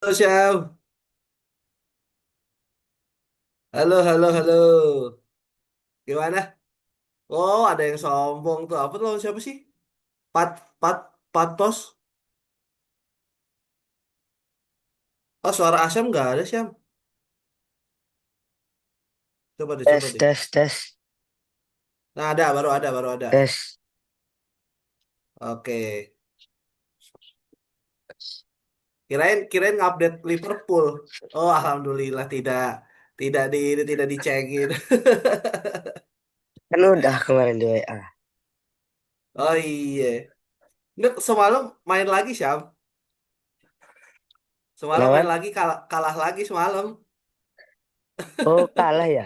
Halo Syam, halo halo halo, gimana? Oh ada yang sombong tuh, apa tuh lawan siapa sih? Pat Pat Patos? Oh suara Asyam nggak ada Syam. Coba deh coba Tes, deh. tes, tes, Nah ada baru ada. tes. Oke, kirain kirain ngupdate Liverpool. Oh alhamdulillah tidak dicengin. Kan udah kemarin di WA. Oh iya, nggak semalam main lagi Syam. Semalam main Lawan? lagi kalah kalah lagi semalam. Oh, kalah ya?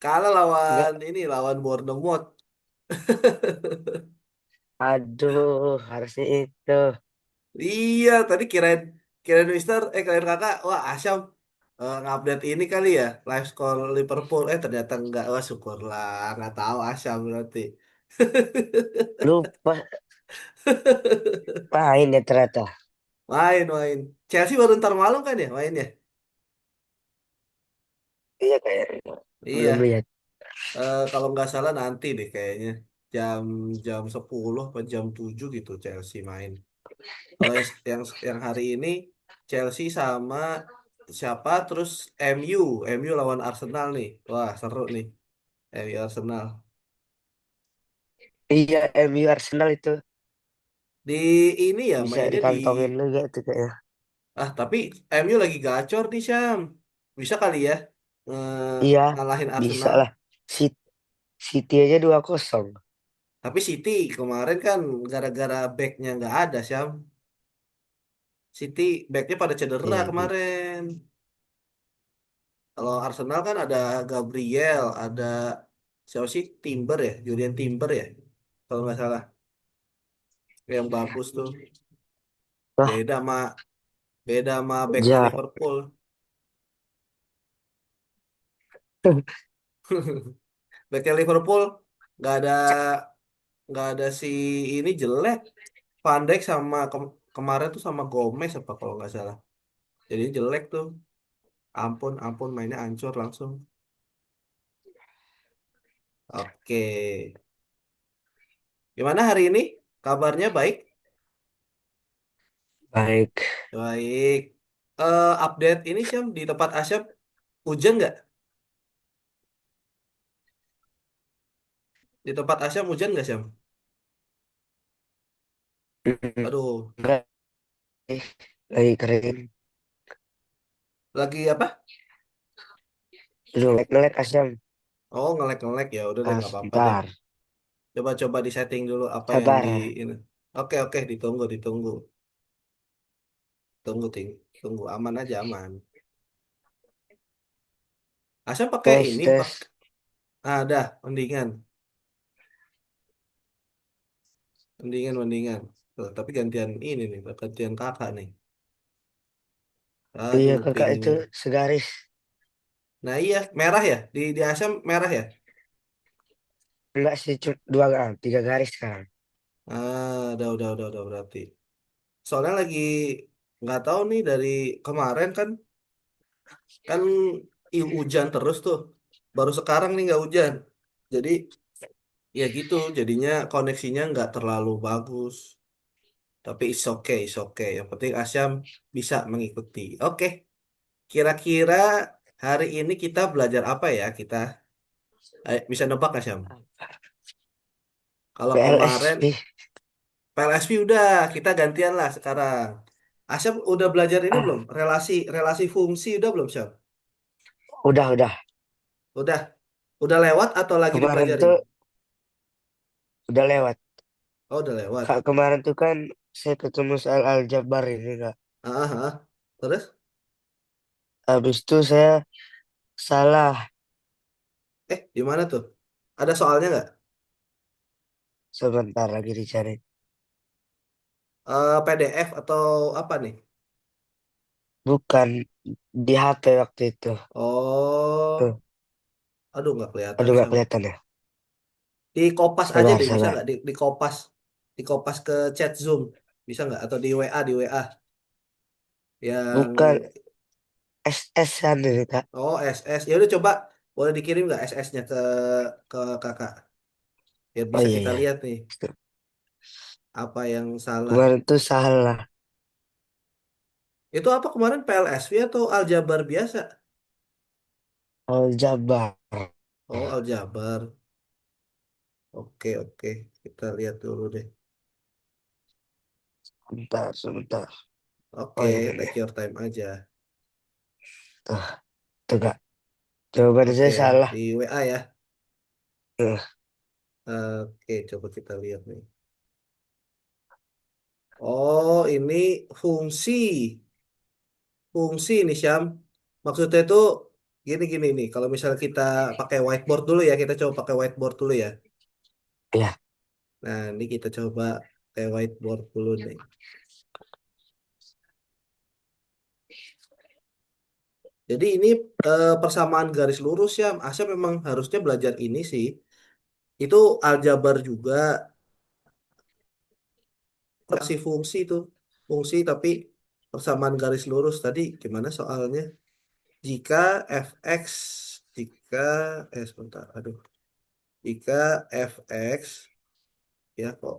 Kalah lawan Enggak. ini lawan Bournemouth. Aduh, harusnya itu. Iya, tadi kirain kirain Mister, kirain kakak, wah Asyam ngupdate ini kali ya, live score Liverpool, ternyata enggak, wah syukurlah, nggak tahu Asyam berarti. Lupa main ya ternyata. Main. Chelsea baru ntar malam kan ya mainnya? Iya kayaknya. Belum Iya, lihat. kalau nggak salah nanti deh kayaknya jam jam 10 atau jam 7 gitu Chelsea main. Kalau yang hari ini Chelsea sama siapa terus MU, MU lawan Arsenal nih. Wah, seru nih. MU Arsenal. Iya, MU Arsenal itu Di ini ya bisa mainnya di dikantongin juga itu kayaknya. tapi MU lagi gacor nih Syam. Bisa kali ya Iya, ngalahin bisa Arsenal. lah. City aja 2-0. Tapi City kemarin kan gara-gara backnya nggak ada Syam. City backnya pada cedera Iya, kemarin. Kalau Arsenal kan ada Gabriel, ada siapa sih? Timber ya, Julian Timber ya. Kalau nggak salah, yang bagus tuh. wah, Beda sama beda sama backnya jar. Liverpool. Backnya Liverpool nggak ada nggak ada si ini jelek. Van Dijk sama kemarin tuh sama Gomez apa kalau nggak salah. Jadi jelek tuh. Ampun ampun mainnya hancur langsung. Oke. Gimana hari ini? Kabarnya baik? Baik. Baik. Update ini sih di tempat Asyap hujan nggak? Di tempat Asyam hujan nggak Syam? Aduh, Enggak, lagi kering. lagi apa? Lu ngelek-ngelek Asyam. Oh ngelek-ngelek ya, udah deh Ah, nggak apa-apa deh. sebentar. Coba-coba di setting dulu apa yang di Sabar. ini. Oke, ditunggu, tunggu aman aja aman. Asyam pakai Tes, ini, pak. tes. Ada mendingan, mendingan. Tuh, tapi gantian ini nih, gantian kakak nih. Iya, Aduh, kakak ping. itu segaris. Nah iya, merah ya di Asyam merah ya. Enggak sih, dua, tiga garis sekarang. Udah berarti. Soalnya lagi nggak tahu nih dari kemarin kan kan hujan terus tuh. Baru sekarang nih nggak hujan. Jadi ya gitu, jadinya koneksinya nggak terlalu bagus. Tapi it's okay. Yang penting Asyam bisa mengikuti. Oke, kira-kira hari ini kita belajar apa ya kita? Bisa nebak nggak Syam? Kalau kemarin PLSP. PLSP udah, kita gantian lah sekarang. Asyam udah belajar ini belum? Ah, Relasi relasi fungsi udah belum Syam? udah. Udah, udah lewat atau lagi Kemarin dipelajarin? tuh udah lewat. Oh, udah lewat. Kak, kemarin tuh kan saya ketemu soal aljabar ini, Kak. Terus? Habis itu saya salah. Gimana tuh? Ada soalnya nggak? Sebentar lagi dicari. PDF atau apa nih? Bukan di HP waktu itu. Oh, Tuh, aduh nggak kelihatan aduh nggak Syam. kelihatan ya. Di kopas aja Sabar, deh, bisa sabar. nggak? Di kopas ke chat Zoom, bisa nggak? Atau di WA? Yang Bukan SS kan ini kak. oh SS. Ya udah coba boleh dikirim nggak SS-nya ke kakak biar Oh bisa iya kita iya. lihat nih apa yang salah. Kemarin tuh salah. Itu apa kemarin PLSV atau aljabar biasa? Aljabar. Oh, aljabar. Oke, oke. Kita lihat dulu deh. Sebentar, sebentar. Oh Oke, ini take nih. your time aja. Tuh, tuh kak. Jawaban Oke, saya salah. di WA ya. Tuh, Oke, coba kita lihat nih. Oh, ini fungsi. Fungsi nih, Syam. Maksudnya itu gini-gini nih. Kalau misalnya kita pakai whiteboard dulu ya, kita coba pakai whiteboard dulu ya. ya. Nah, ini kita coba pakai whiteboard dulu nih. Jadi ini persamaan garis lurus ya. Asya memang harusnya belajar ini sih. Itu aljabar juga, si fungsi itu. Fungsi tapi persamaan garis lurus. Tadi gimana soalnya? Jika fx, jika, sebentar, aduh. Jika fx, ya kok,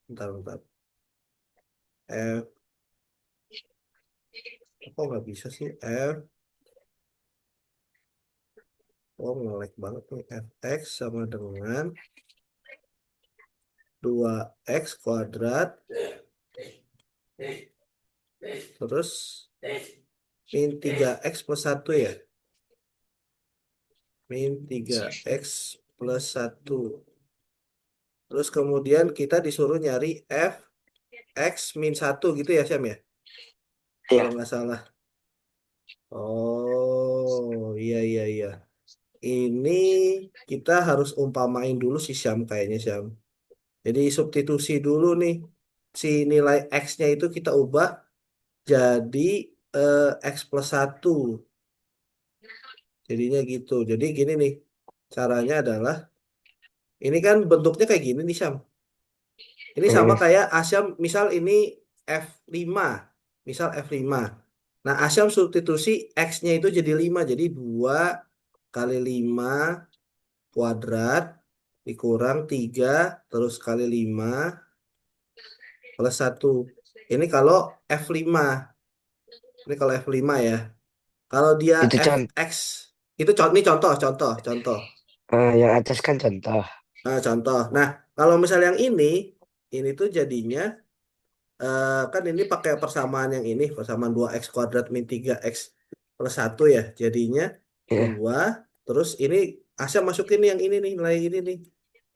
bentar, bentar. F, kok nggak bisa sih? F, oh nge-lag banget nih. Fx sama dengan 2x², terus min 3x+1 ya. Min 3x+1. Terus kemudian kita disuruh nyari f(x) - 1 gitu ya, Syam ya? Kalau Iya. nggak salah. Oh, iya, iya, iya. Ini kita harus umpamain dulu sih, Syam, kayaknya, Syam. Jadi substitusi dulu nih. Si nilai X-nya itu kita ubah jadi x+1. Jadinya gitu. Jadi gini nih. Caranya adalah, ini kan bentuknya kayak gini nih, Syam. Ini sama Mm, kayak Asyam, misal ini F5. Misal F5. Nah, Asyam substitusi X-nya itu jadi 5. Jadi 2 kali 5 kuadrat dikurang 3 terus kali 5 plus 1. Ini kalau F5. Ini kalau F5 ya. Kalau dia itu Fx, itu ini contoh, contoh, contoh. yang atas kan contoh. Nah, contoh. Nah, kalau misalnya yang ini tuh jadinya kan ini pakai persamaan yang ini, persamaan 2x² min 3x+1 ya. Jadinya Ya, 2, terus ini Asya masukin nih yang ini nih, nilai ini nih.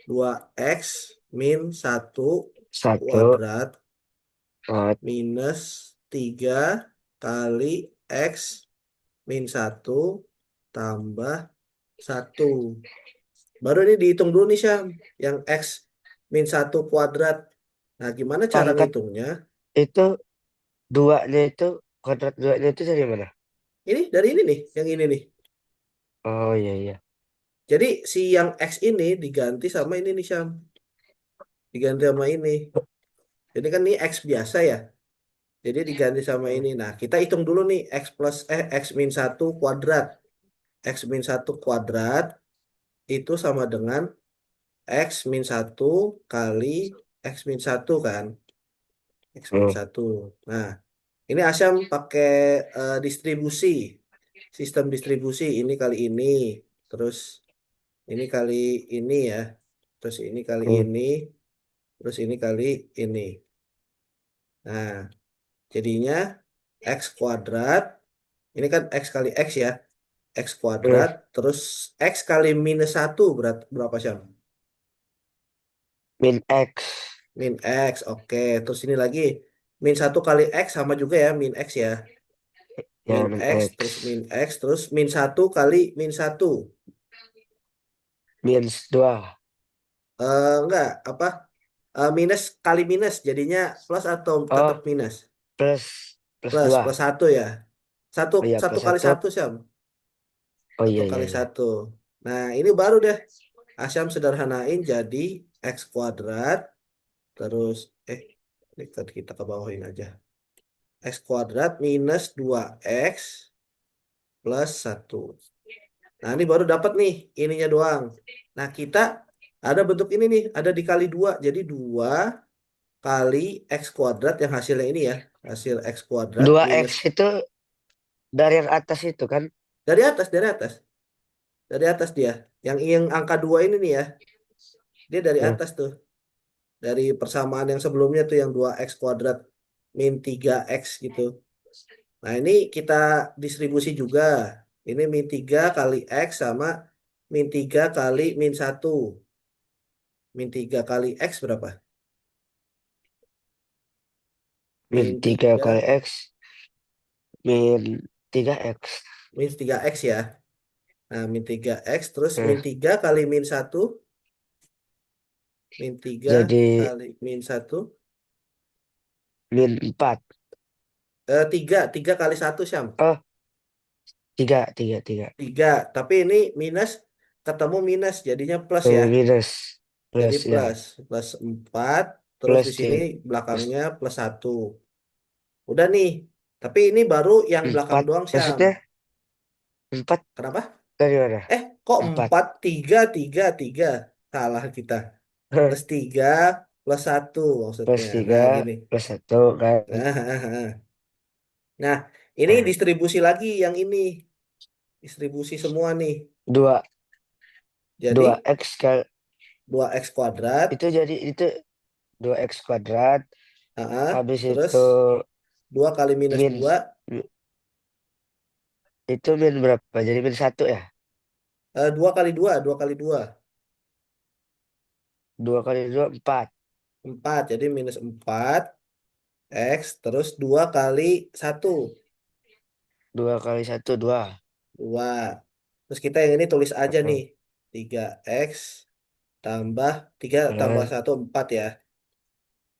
2x - 1 satu. kuadrat Oh, minus 3 kali x - 1 tambah 1. Baru ini dihitung dulu nih, Syam. Yang x - 1 kuadrat. Nah, gimana cara pangkat ngitungnya? itu duanya itu kuadrat duanya itu dari mana? Ini dari ini nih, yang ini nih. Oh iya iya. Jadi si yang X ini diganti sama ini nih, Syam. Diganti sama ini. Jadi kan ini X biasa ya. Jadi diganti sama Hmm, ini. Nah, kita hitung dulu nih x - 1 kuadrat. X - 1 kuadrat itu sama dengan x - 1 kali x - 1 kan. X min hmm, satu. Nah, ini Asyam pakai distribusi. Sistem distribusi ini kali ini. Terus ini kali ini ya. Terus ini kali hmm, ini. Terus ini kali ini. Nah, jadinya x². Ini kan x kali x ya. X². hmm. Terus x kali -1 berapa, Syam? Min X. Min x. Oke. Terus ini lagi. -1 kali x sama juga ya. Min x ya. Min Ya min x. X. Terus min x. Terus -1 kali -1. Minus dua. Enggak. Apa? Minus kali minus. Jadinya plus atau Oh tetap minus? plus plus Plus. dua. Plus satu ya. Satu, Oh iya satu plus kali satu. satu, Syam. Oh Satu iya iya kali iya. satu. Nah, ini baru deh. Asyam sederhanain jadi x². Terus, ini kan kita ke bawahin aja. X kuadrat minus 2X plus 1. Nah, ini baru dapat nih ininya doang. Nah, kita ada bentuk ini nih, ada dikali 2. Jadi 2 kali X kuadrat yang hasilnya ini ya. Hasil X kuadrat Dua minus x itu dari yang atas itu kan? dari atas, dari atas. Dari atas dia. Yang angka 2 ini nih ya. Dia dari Hmm. atas tuh. Dari persamaan yang sebelumnya tuh yang 2X kuadrat min 3X gitu. Nah, ini kita distribusi juga. Ini min 3 kali X sama min 3 kali min 1. Min 3 kali X berapa? Min Min 3 kali 3 X. Min 3x. min 3X ya. Nah, min 3X terus min Nah, 3 kali min 1. Min 3 jadi kali min 1. min 4. 3 kali 1 Syam. Oh, tiga. 3. Tapi ini minus ketemu minus jadinya plus ya. Minus. Jadi Plus ya. plus 4 terus di Plus sini tiga. Plus belakangnya plus 1. Udah nih. Tapi ini baru yang belakang 4. doang Syam. Maksudnya 4 Kenapa? dari mana? Kok 4. 4 3 3 3. Salah kita. Plus 3 plus 1 Plus maksudnya. 3 Nah, gini. plus satu kan. Nah, ini Nah, distribusi lagi yang ini. Distribusi semua nih. dua dua Jadi x kali 2X kuadrat. itu jadi itu 2x kuadrat. Habis Terus itu 2 kali minus min 2. itu min berapa? Jadi min satu ya? 2 kali 2. 2 kali 2. 2 kali 2 4. 4. Jadi minus 4. X. Terus 2 kali 1. 2 kali 1 2. 2. Terus kita yang ini tulis aja nih. 3X tambah 3 tambah Heeh, 1 4 ya.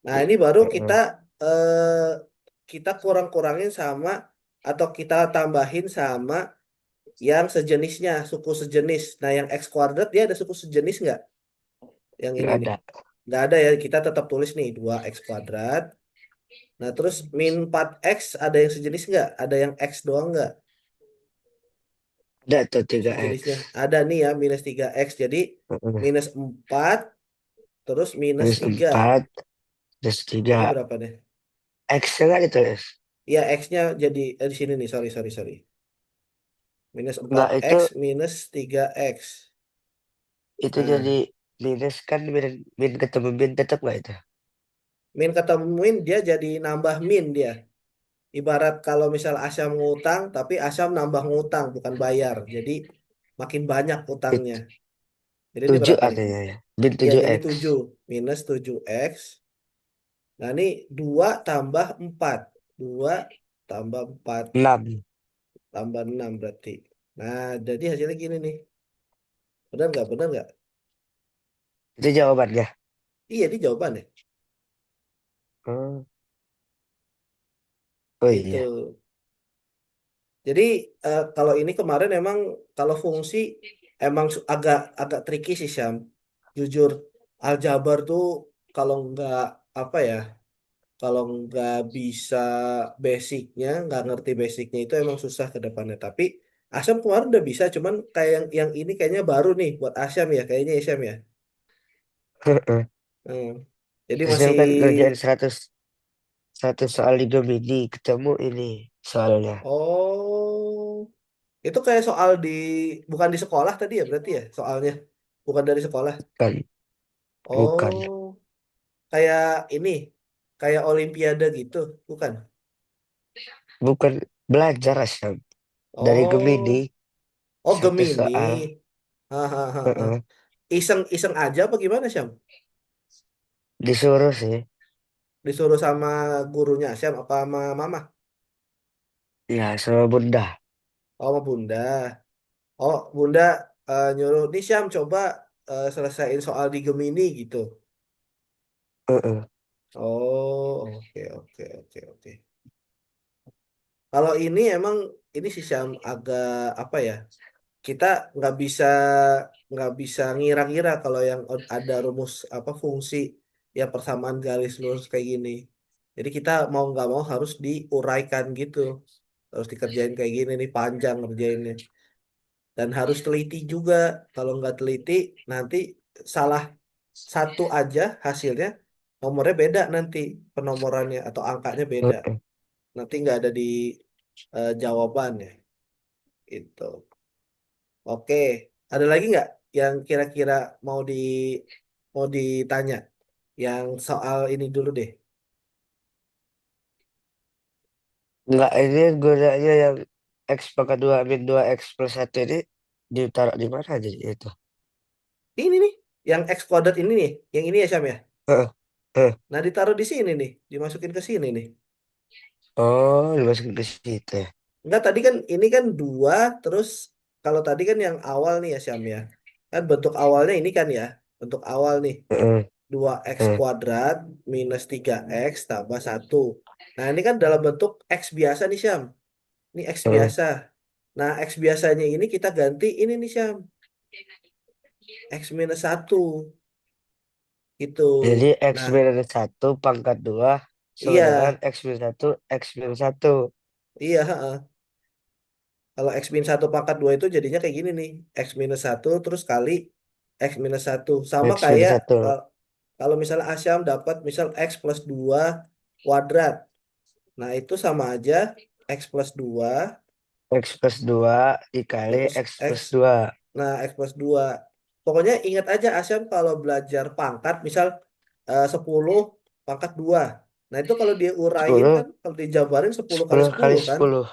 Nah, ini baru kita heeh. eh kita kurang-kurangin sama atau kita tambahin sama yang sejenisnya, suku sejenis. Nah, yang X kuadrat dia ada suku sejenis nggak? Yang ini Nggak nih. ada. Nggak ada ya, kita tetap tulis nih 2X kuadrat. Nah, terus min 4X ada yang sejenis nggak? Ada yang X doang nggak? Ada tuh 3x. Sejenisnya. Ada nih ya, minus 3X. Jadi Heeh. minus 4 terus minus Minus 3. 4 plus Jadi 3. berapa deh? X-nya nggak ditulis. Ya, X-nya jadi di sini nih, sorry, sorry, sorry. Minus Nggak, itu 4X minus 3X. itu jadi Nah, minus kan, min ketemu min tetap nggak itu? min ketemuin dia jadi nambah min dia. Ibarat kalau misal Asyam ngutang, tapi Asyam nambah ngutang, bukan bayar. Jadi makin banyak utangnya. Itu Jadi ini 7 berapa nih? artinya ya. Min Ya, tujuh jadi x 7. Minus 7X. Nah, ini 2 tambah 4. 2 tambah 4 6. tambah 6 berarti. Nah, jadi hasilnya gini nih. Benar nggak? Benar nggak? Itu jawabannya. Iya, ini jawabannya. Oh, oh Gitu. iya. Jadi kalau ini kemarin emang kalau fungsi emang agak agak tricky sih Syam. Jujur, aljabar tuh kalau nggak apa ya, kalau nggak bisa basicnya, nggak ngerti basicnya itu emang susah ke depannya. Tapi Asyam kemarin udah bisa, cuman kayak yang ini kayaknya baru nih buat Asyam ya, kayaknya ya Syam ya. Hmm. Jadi Saya masih kan ngerjain 100 soal di Gemini, ketemu ini soalnya. oh itu kayak soal bukan di sekolah tadi ya berarti ya soalnya bukan dari sekolah. Kan, bukan. Oh, kayak ini, kayak Olimpiade gitu, bukan? Bukan belajar Asyam. Dari Gemini, Oh, oh satu Gemini. soal. Hahaha. Heeh. Iseng-iseng aja apa gimana, Syam? Disuruh sih. Disuruh sama gurunya, Syam, apa sama mama? Ya, sama bunda. Oh, sama bunda. Oh, bunda nyuruh, nih Syam, coba selesaiin soal di Gemini gitu. Heeh. Oh, oke, oke, oke, oke. Kalau ini emang, ini sih Syam agak, apa ya, kita nggak bisa nggak bisa ngira-ngira kalau yang ada rumus apa fungsi ya persamaan garis lurus kayak gini. Jadi kita mau nggak mau harus diuraikan gitu. Harus dikerjain kayak gini nih, panjang ngerjainnya. Dan harus teliti juga. Kalau nggak teliti, nanti salah satu aja hasilnya, nomornya beda nanti, penomorannya atau angkanya beda. Heeh. Nanti nggak ada di jawabannya. Itu. Oke, ada lagi nggak yang kira-kira mau di mau ditanya? Yang soal ini dulu deh. Enggak, ini gunanya yang X pangkat 2 min 2 X plus 1 ini ditaruh di mana jadi itu? Ini nih, yang X kuadrat ini nih, yang ini ya Syam ya. Heeh. Heeh. Nah, ditaruh di sini nih, dimasukin ke sini nih. Oh, dimasukin ke situ ya. Enggak, tadi kan ini kan dua, terus kalau tadi kan yang awal nih ya Syam ya. Kan bentuk awalnya ini kan ya, bentuk awal nih. Heeh. Dua x Heeh. kuadrat minus 3x tambah satu. Nah, ini kan dalam bentuk x biasa nih Syam. Ini x Heeh. biasa. Nah, x biasanya ini kita ganti ini nih Syam. X minus satu. Itu. Jadi X Nah, minus 1 pangkat 2 sama dengan iya. X minus satu. Iya, heeh. Kalau X min 1 pangkat 2 itu jadinya kayak gini nih. X minus satu terus kali X minus satu. Sama X minus kayak satu. kalau misalnya Asyam dapat misal X plus 2 kuadrat. Nah, itu sama aja X plus 2 X plus 2 dikali terus X X. plus 2. Nah, X plus 2. Pokoknya ingat aja Asyam kalau belajar pangkat misal 10 pangkat 2. Nah, itu kalau diuraiin kan, 10, kalau dijabarin 10 kali 10 kali 10 kan. 10.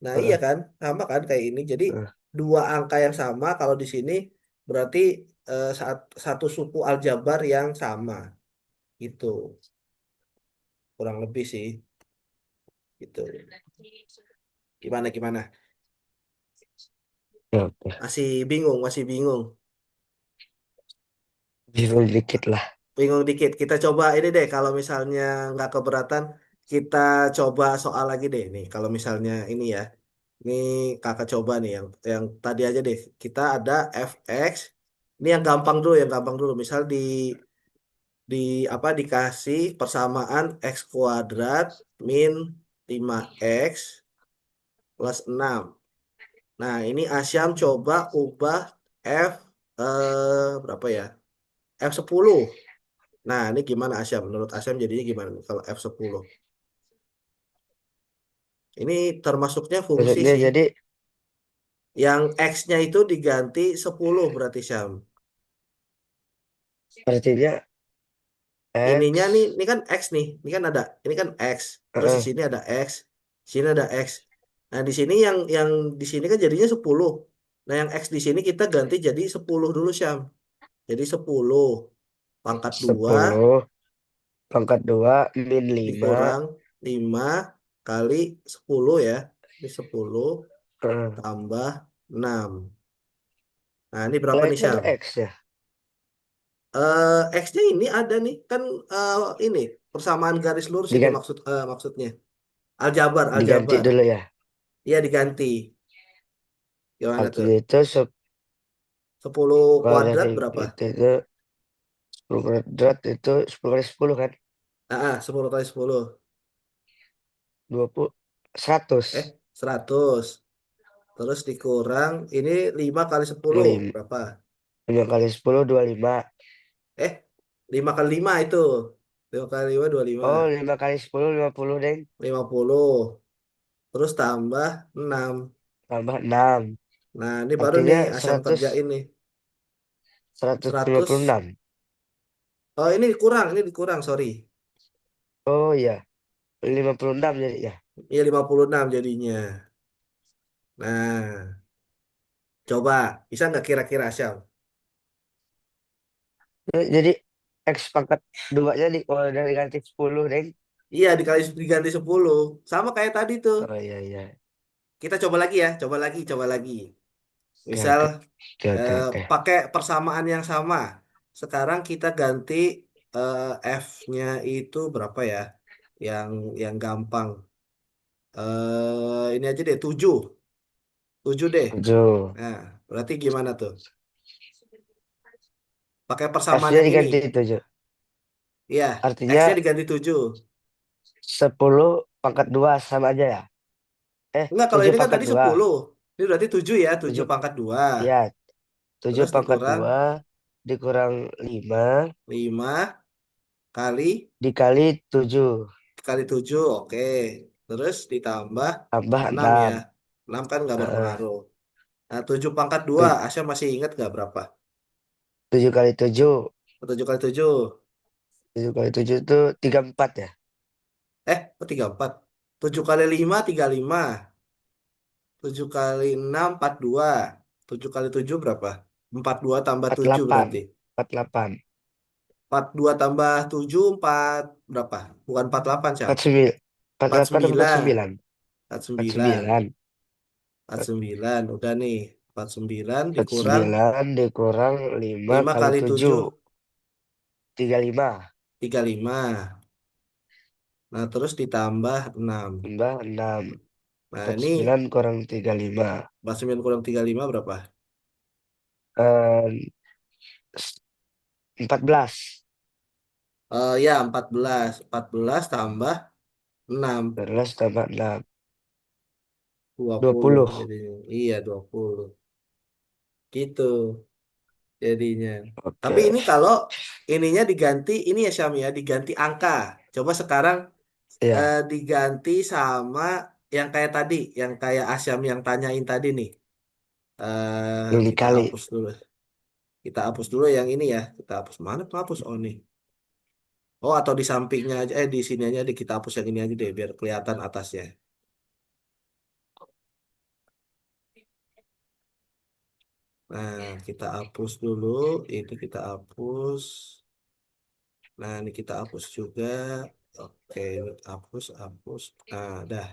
Nah, iya Heeh. kan? Sama kan kayak ini. Jadi Heeh. dua angka yang sama kalau di sini berarti satu suku aljabar yang sama. Itu kurang lebih sih. Gitu. Gimana gimana? Ya, oke. Masih bingung, masih bingung. Bingung dikit lah. Bingung dikit. Kita coba ini deh kalau misalnya nggak keberatan, kita coba soal lagi deh nih. Kalau misalnya ini ya. Ini kakak coba nih yang tadi aja deh. Kita ada fx. Ini yang gampang dulu, yang gampang dulu. Misal di apa dikasih persamaan x kuadrat min 5x plus 6. Nah, ini Asyam coba ubah f berapa ya? F10. Nah, ini gimana Asyam? Menurut Asyam jadinya gimana nih kalau F10? Ini termasuknya fungsi Maksudnya sih. jadi Yang X-nya itu diganti 10 berarti Syam. artinya Ininya nih, X. ini kan X nih. Ini kan X. Terus di Heeh. sini ada X. Di sini ada X. Nah, di sini yang di sini kan jadinya 10. Nah, yang X di sini kita ganti jadi 10 dulu Syam. Jadi 10 pangkat 2 10 pangkat 2 min 5. dikurang 5 kali 10 ya. Ini 10 Heeh. tambah 6. Nah, ini berapa Lah nih itu ada Syam? X ya. X-nya ini ada nih. Kan ini persamaan garis lurus ini Digan- maksudnya. Aljabar, Diganti aljabar. dulu ya. Iya diganti. Gimana tuh? Artinya itu 10 kalau dari kuadrat berapa? itu 10 kuadrat itu 10 kali 10 kan. 10 kali 10. 20, 100. 100. Terus dikurang, ini 5 kali 10 5, berapa? 5 kali 10 25. Eh, 5 kali 5 itu. 5 kali 5, 25. Oh, 5 kali 10 50 Deng. 50. Terus tambah 6. Tambah 6. Nah, ini baru nih Artinya Asyam 100, kerjain nih. 100. 156. Oh, ini dikurang, sorry. Oh iya, 56 jadi ya. Iya 56 jadinya. Nah, coba. Bisa nggak kira-kira Asyam? Jadi X pangkat 2 nya di kalau dari ganti 10 Deng. Iya, diganti 10. Sama kayak tadi tuh. Oh iya iya. Kita coba lagi ya, coba lagi, coba lagi. Oke Misal oke. Oke oke oke. pakai persamaan yang sama. Sekarang kita ganti F-nya itu berapa ya? Yang yang gampang. Ini aja deh, 7. 7 deh. 7. Nah, berarti gimana tuh? Pakai persamaan F-nya yang ini. diganti 7. Iya, X-nya Artinya diganti 7. 10 pangkat 2 sama aja ya? Enggak, kalau 7 ini kan pangkat tadi 2. 10. Ini berarti 7 ya, 7 7, pangkat 2. ya, 7 Terus pangkat dikurang 2 dikurang 5 5 kali dikali 7 kali 7, oke. Terus ditambah tambah 6 ya. 6. 6 kan nggak Heeh. berpengaruh. Nah, 7 pangkat 2, Tu- Asya masih ingat nggak berapa? 7 kali 7. 7 kali 7. 7 kali 7 itu 34 ya? Oh 34. 7 kali 5, 35. 7 kali 6, 42. 7 kali 7 berapa? 42 tambah 7 48. berarti. 48. 42 tambah 7, 4 berapa? Bukan 48, Syam. 49. 48 atau 49. 49? 49. 49. 49. Udah nih. 49 dikurang 49 dikurang 5 5 kali kali 7. 7. 35. 35. Nah, terus ditambah 6. Tambah 6. Nah, ini 49 kurang 35. 49 kurang 35 berapa? Eh, 14. Ya, 14. 14 tambah 6. 14 tambah 6. 20. 20. Jadi, iya 20. Gitu jadinya. Tapi Oke. ini kalau ininya diganti, ini ya Syam ya, diganti angka. Coba sekarang Ya, diganti sama yang kayak tadi, yang kayak Asyam yang tanyain tadi nih. yang Kita dikali. hapus dulu. Kita hapus dulu yang ini ya. Kita hapus mana tuh hapus? Oh nih. Oh atau di sampingnya aja, di sini aja deh kita hapus yang ini aja deh biar kelihatan atasnya. Nah kita hapus dulu, itu kita hapus. Nah ini kita hapus juga. Oke, hapus, hapus. Nah dah.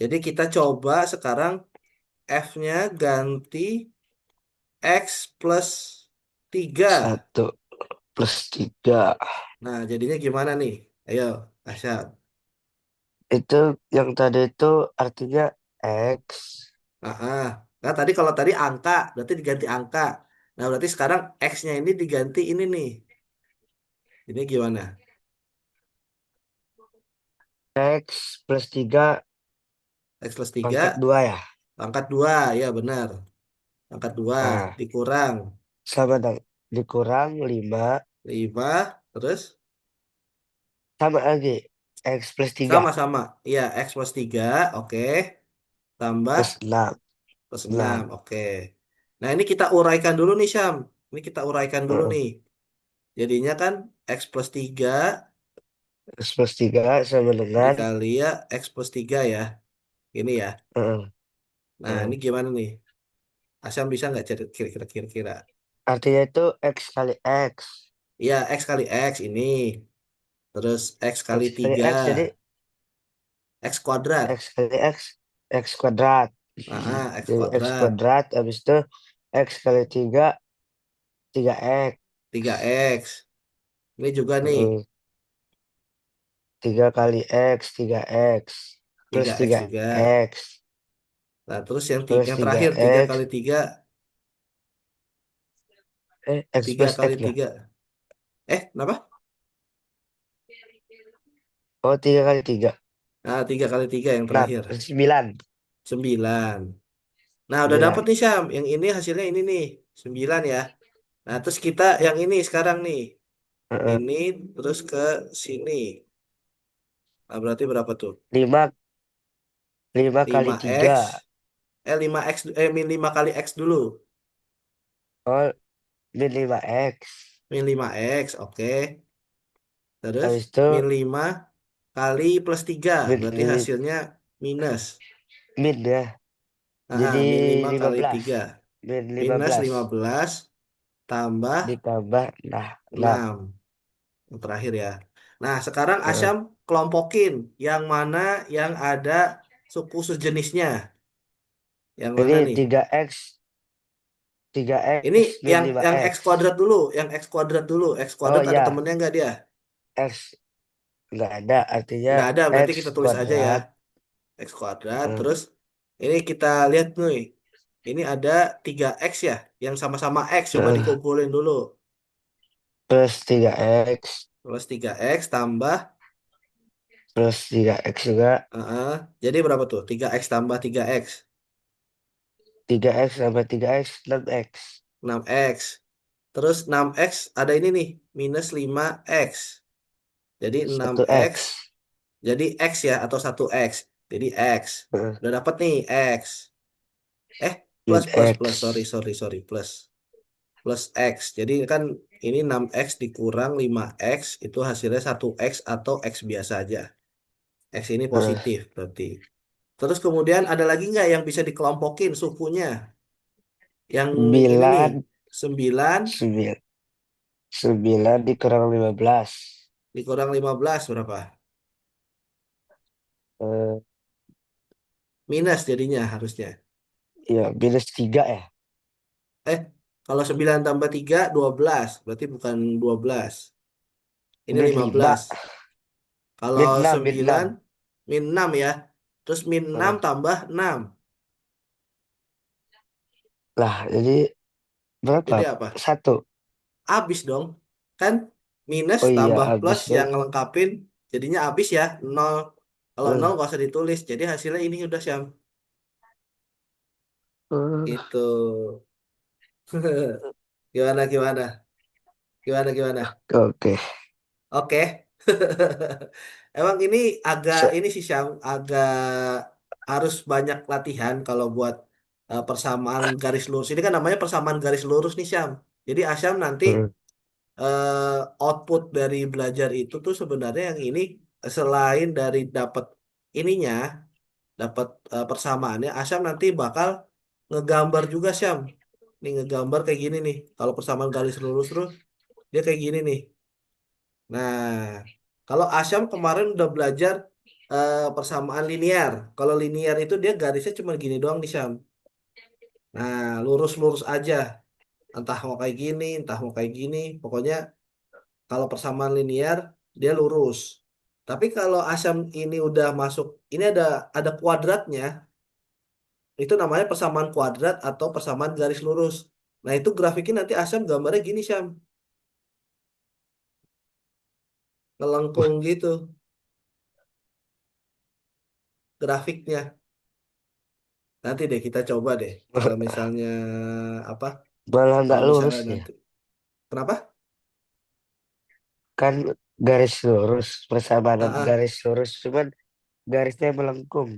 Jadi kita coba sekarang F-nya ganti X plus 3. 1 plus 3. Nah jadinya gimana nih? Ayo, Asya. Itu yang tadi itu artinya X. Ah, ah. Nah, tadi kalau tadi angka, berarti diganti angka. Nah, berarti sekarang X-nya ini diganti ini nih. Ini gimana? X plus 3 X plus 3, pangkat 2 ya. pangkat 2, ya benar. Pangkat 2 Nah, dikurang sama dong. Dikurang 5. 5, terus Sama lagi. X plus 3 sama-sama. Iya, X plus 3, oke. Tambah plus 6. plus 6, 6. oke. Nah, ini kita uraikan dulu nih, Syam. Ini kita uraikan dulu Heeh. nih. Jadinya kan X plus 3 X plus 3 sama dengan dikali ya X plus 3 ya. Ini ya. heeh, Nah, ini heeh. gimana nih? Asyam bisa nggak cari kira-kira? Artinya itu X kali X. Iya, X kali X ini. Terus X kali X kali 3 X jadi X kuadrat. X kali X. X kuadrat. X Jadi X kuadrat. kuadrat. Habis itu X kali 3 3X. 3X. Ini juga nih, Heeh. 3 kali X 3X. Plus 3X tiga juga. x Nah, terus yang, Plus yang tiga terakhir, 3 x kali 3 X 3 plus kali X nggak? 3 kenapa? Oh, 3 kali 3. Nah, 3 kali 3 yang Nah, terakhir. 9. 9. Nah, udah dapet 9. nih, Syam. Yang ini hasilnya ini nih, 9 ya. Nah, terus kita yang ini sekarang nih. Heeh. Ini terus ke sini. Nah, berarti berapa tuh? 5 kali 5X. 3. 5X, min 5 kali X dulu. Oh, min 5X. Min 5X, oke. Terus Habis itu min 5 kali plus 3 min, berarti min, hasilnya minus. min ya. Jadi Min 5 kali 15. 3 Min minus 15 lima belas tambah ditambah nah 6. 6 yang terakhir ya. Nah, sekarang Heeh. Asyam kelompokin yang mana yang ada suku sejenisnya. Yang Ini mana nih? 3X. tiga Ini x min lima yang X x kuadrat dulu, yang X kuadrat dulu. X Oh kuadrat ada ya, temennya nggak dia? X nggak ada. Artinya Nggak ada, berarti X kita tulis aja ya. kuadrat. X kuadrat. eh, Terus ini kita lihat nih. Ini ada 3X ya, yang sama-sama X. Coba eh, dikumpulin dulu. Plus 3X Plus 3X tambah plus 3x juga. Jadi berapa tuh? 3x tambah 3x, 3x tambah 3x 6x. 6x. Terus 6x ada ini nih, minus 5x. Jadi enam Satu x x jadi x ya, atau 1x. Jadi x. Heeh, Udah dapat nih x. min Plus. Sorry, x. sorry, sorry. Plus x. Jadi kan ini 6x dikurang 5x, itu hasilnya 1x atau x biasa aja. X ini Heeh, positif berarti. Terus kemudian ada lagi nggak yang bisa dikelompokin sukunya? Yang ini nih, 9 9 9 9 dikurang 15. dikurang 15 berapa? Eh, Minus jadinya harusnya. ya minus 3 ya. Eh, kalau 9 tambah 3 12. Berarti bukan 12. Ini Min 5. 15. Kalau Min 6, min 9 6. min 6 ya. Terus min 6 Heeh. tambah 6. Lah, jadi berapa? Jadi apa? Satu. Habis dong. Kan minus Oh iya, tambah plus habis yang dong. ngelengkapin. Jadinya habis ya. Nol. Kalau nol Eh, nggak usah ditulis. Jadi hasilnya ini udah Syam. eh, Itu. Gimana, gimana? Gimana? Oke. Oke. Emang ini agak Se- ini sih Syam, agak harus banyak latihan kalau buat persamaan garis lurus. Ini kan namanya persamaan garis lurus nih Syam. Jadi Asyam nanti eh, output dari belajar itu tuh sebenarnya yang ini, selain dari dapat ininya, dapat persamaannya, Asyam nanti bakal ngegambar juga Syam. Nih ngegambar kayak gini nih. Kalau persamaan garis lurus tuh dia kayak gini nih. Nah, kalau Asyam kemarin udah belajar persamaan linear. Kalau linear itu dia garisnya cuma gini doang nih Syam. Nah, lurus-lurus aja. Entah mau kayak gini, entah mau kayak gini. Pokoknya kalau persamaan linear dia lurus. Tapi kalau Asyam ini udah masuk, ini ada kuadratnya. Itu namanya persamaan kuadrat atau persamaan garis lurus. Nah, itu grafiknya nanti Asyam gambarnya gini Syam, Wah, ngelengkung gitu grafiknya. Nanti deh kita coba deh. Kalau misalnya apa? malah nggak Kalau lurus misalnya dia. nanti. Kenapa? Kan garis lurus, persamaan Ah, ah. garis lurus. Cuman garisnya melengkung.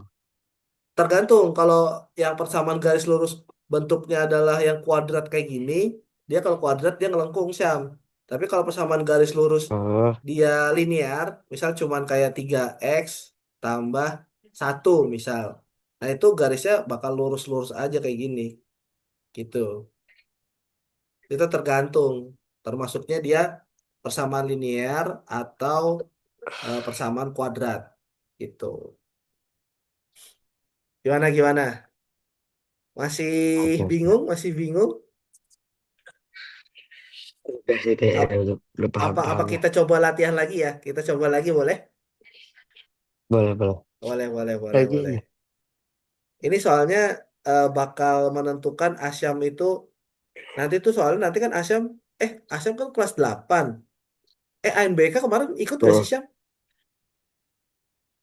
Tergantung. Kalau yang persamaan garis lurus bentuknya adalah yang kuadrat kayak gini, dia kalau kuadrat dia ngelengkung Syam. Tapi kalau persamaan garis lurus Oh, dia linear, misal cuman kayak 3x tambah 1 misal. Nah, itu garisnya bakal lurus-lurus aja kayak gini. Gitu. Itu tergantung. Termasuknya dia persamaan linear atau persamaan kuadrat gitu. Gimana? Masih oke, oke. bingung? Masih bingung? Udah sih kayaknya Ap- udah apa paham-paham lah. kita coba latihan lagi ya? Kita coba lagi boleh? Boleh, boleh. Boleh. Lagi. Ini soalnya bakal menentukan Asyam itu nanti tuh, soalnya nanti kan Asyam kan kelas 8. ANBK kemarin ikut gak sih Oh, Syam?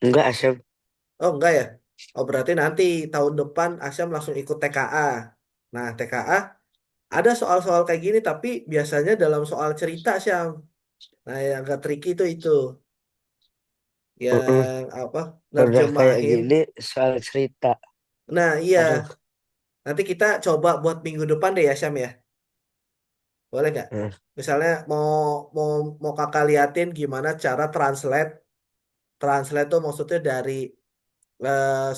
enggak asam. Oh enggak ya? Oh berarti nanti tahun depan Asyam langsung ikut TKA. Nah, TKA ada soal-soal kayak gini tapi biasanya dalam soal cerita Syam. Nah, yang agak tricky itu Heeh. yang apa? Udah kayak Nerjemahin. gini soal cerita. Nah, iya. Aduh. Nanti kita coba buat minggu depan deh ya Syam ya. Boleh nggak? Eh, Misalnya mau mau mau kakak liatin gimana cara translate. Translate tuh maksudnya dari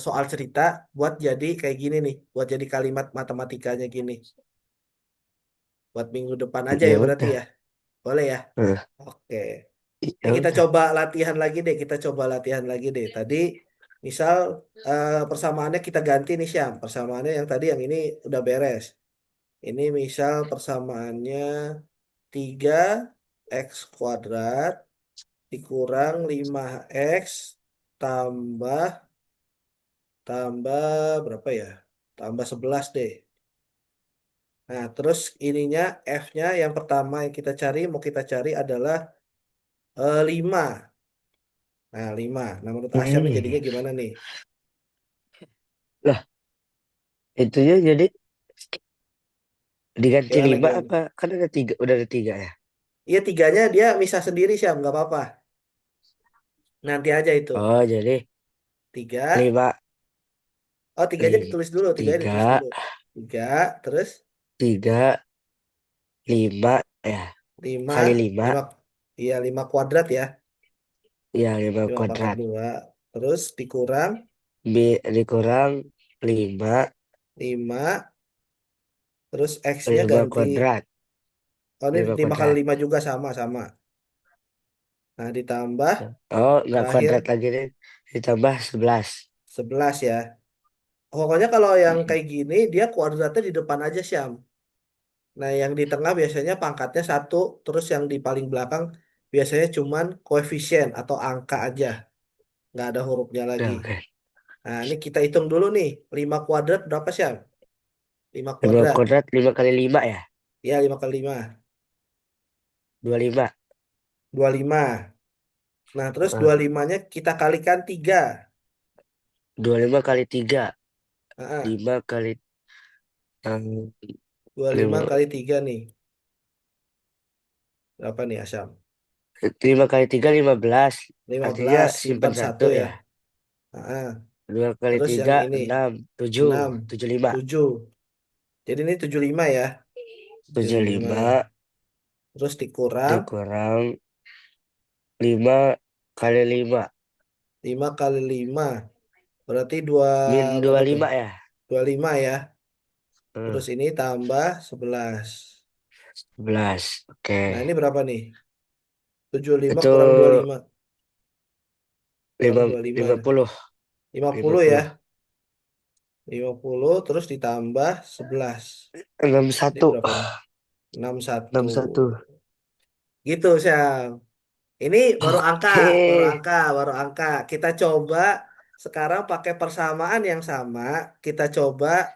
soal cerita buat jadi kayak gini nih. Buat jadi kalimat matematikanya gini. Buat minggu depan aja ya ya berarti ya. udah. Boleh ya? Eh, Oke. Ini ya kita udah. coba latihan lagi deh. Kita coba latihan lagi deh. Tadi misal persamaannya kita ganti nih Syam. Persamaannya yang tadi yang ini udah beres. Ini misal persamaannya 3x² dikurang 5x tambah tambah berapa ya? Tambah 11 deh. Nah, terus ininya f-nya yang pertama yang kita cari, mau kita cari adalah 5. Nah, 5. Nah, menurut Asyam nih Hmm. jadinya gimana nih? Lah, itunya jadi diganti Gimana, 5 gimana? apa? Kan ada 3, udah ada 3 ya. Iya, tiganya dia misah sendiri, Syam. Nggak apa-apa. Nanti aja itu. Oh, jadi 3. 5 Oh, tiganya ditulis dulu. Tiganya ditulis 3 dulu. 3, terus 3 5 ya. 5. Kali 5 5, iya 5 kuadrat ya. ya 5 5 pangkat kuadrat. 2. Terus dikurang Dikurang 5 5. Terus X-nya 5 ganti. kuadrat. Oh, ini 5 5 kali kuadrat. 5 juga sama-sama. Nah, ditambah Oh, nggak kuadrat terakhir lagi nih. Ditambah 11. 11 ya. Pokoknya kalau yang kayak gini, dia kuadratnya di depan aja, Syam. Nah, yang di tengah biasanya pangkatnya satu, terus yang di paling belakang biasanya cuman koefisien atau angka aja, nggak ada hurufnya lagi. Ya, oke. Nah, ini kita hitung dulu nih, 5 kuadrat berapa, Syam? 5 5 kuadrat, kuadrat 5 kali 5 ya. ya 5 kali 5, 25. 25. Nah, terus Heeh. 25-nya kita kalikan 3. 25 kali 3. Nah, 5 kali um, 25 5, kali 3 nih, berapa nih, Asyam? 5 kali 3 15. Lima Artinya belas simpan simpan satu satu ya. ya. Nah, 2 kali terus yang 3 ini 6 7 6, 75. 7. Jadi ini 75 ya. 75. 75 Terus dikurang dikurang 5 kali 5. 5 kali 5. Berarti 2 Min berapa tuh? 25 ya. 25 ya. Hmm, Terus ini tambah 11. 11. Nah, Oke. ini berapa nih? 75 Itu kurang 25. Kurang 5, 25 nih. 50. 50 ya. 50. 50 terus ditambah 11. Ini 61. berapa nih? 61. 61. Gitu, Syam. Ini baru angka, Oke. baru angka, baru angka. Kita coba sekarang pakai persamaan yang sama. Kita coba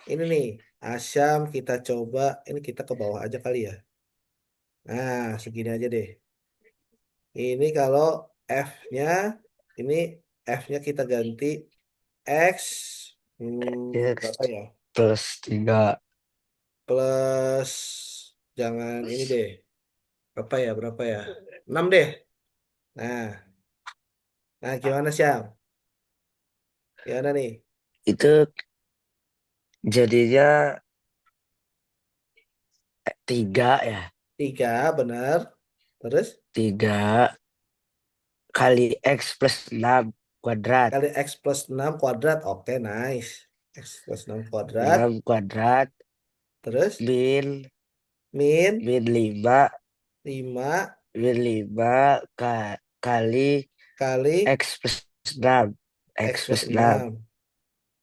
ini nih, Asyam kita coba. Ini kita ke bawah aja kali ya. Nah, segini aja deh. Ini kalau F-nya, ini F-nya kita ganti X, berapa X ya? plus 3. Plus, jangan ini deh. Berapa ya, berapa ya? 6 deh. Nah, nah gimana Syam? Gimana nih? Itu jadinya 3 ya. 3 benar. Terus 3 kali X plus 6 kuadrat. kali X plus 6 kuadrat. Oke, nice. X plus 6 kuadrat. 6 kuadrat Terus min min min 5 5 min 5 kali kali X plus 6. X X plus plus 6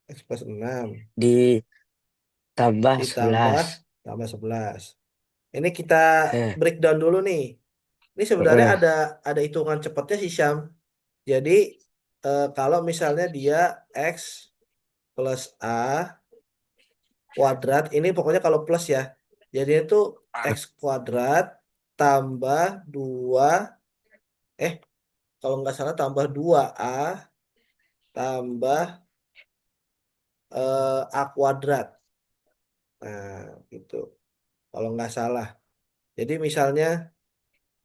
6. X plus 6 ditambah ditambah 11. tambah 11. Ini kita Eh, breakdown dulu nih. Ini sebenarnya eh, ada hitungan cepatnya sih Syam. Jadi kalau misalnya dia X plus A kuadrat, ini pokoknya kalau plus ya. Jadi itu X kuadrat tambah 2, eh kalau nggak salah tambah 2A tambah A kuadrat. Nah, gitu. Kalau nggak salah. Jadi misalnya